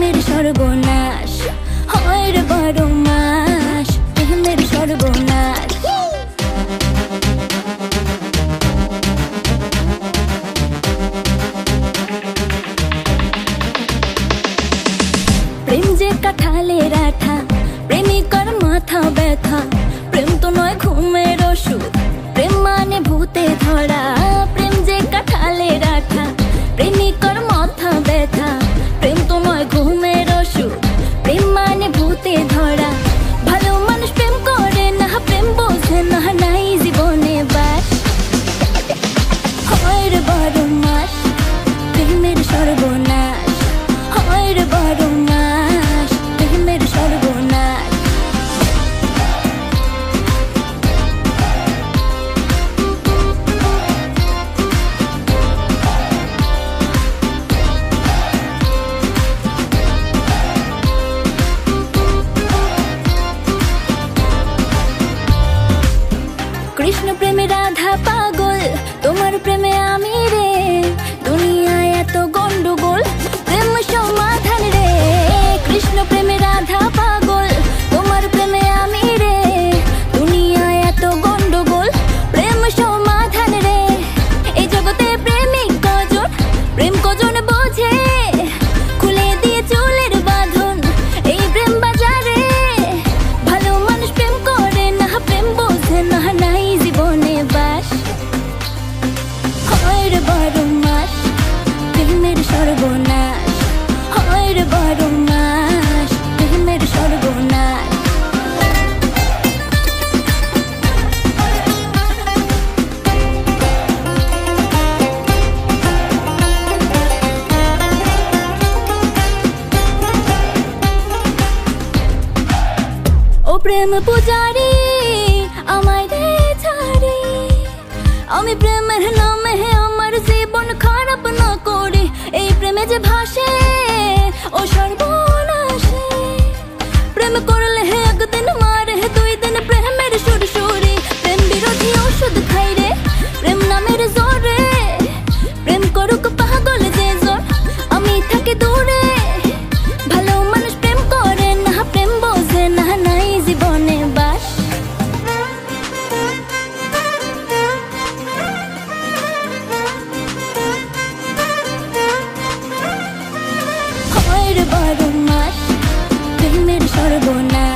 প্রেমের সর্বনাশ হয় রে 12 মাস, প্রেমের সর্বনাশ। প্রেম যে কাঁঠালের আঠা, প্রেমিকার মাথা ব্যথা। প্রেম তো নয় ঘুমের ওষুধ, প্রেম মানে ভূতে ধরা। প্রেম যে কাঁঠালের আঠা, প্রেমিকার মাথা ব্যথা। প্রেম তো নয় ঘুমের ওষুধ, প্রেম মানে ভূতে ধরা। ভালো মানুষ প্রেম করে না, প্রেম বোঝে না, নাই জীবনে বাস। হয় রে 12 মাস, প্রেমের সর্বনাশ হয় রে 12 মাস, প্রেমের সর্বনাশ। কৃষ্ণ প্রেমে রাধা পাগল, তোমার প্রেমে আমি রে। দুনিয়ায় এত গন্ডগোল, প্রেম সমাধান রে। কৃষ্ণ প্রেমে রাধা পাগল, তোমার প্রেমে আমি রে। দুনিয়ায় এত গন্ডগোল, প্রেম সমাধান রে। এই জগতে প্রেমিক কজন, প্রেম কজন বোঝে। খুলে দিয়ে চুলের বাঁধন এই প্রেম বাজারে। ভালো মানুষ প্রেম করে না, প্রেম বোঝে না, নাই জীবনে বাস। হয় রে 12 মাস, প্রেমের সর্বনাশ হয় রে 12 মাস, প্রেমের সর্বনাশ। ও প্রেম পূজারি আমায় দে ছাড়ি, আমি প্রেমের নামে আমার জীবন খারাপ না করি। এই প্রেমে যে ভাসে ও সর্বনাশে। প্রেম করলে একদিন মারে, 2 দিন প্রেমের সুরসুরি। প্রেম বিরোধী ওষুধ খাই রে, প্রেম নামের জোরে। প্রেম করুক পাগল যে জন, আমি থাকি দূরে। ভালো মানুষ প্রেম করে না, প্রেম বোঝে না, নাই জীবনে বাস। হয় রে 12 মাস, প্রেমের সর্বনাশ।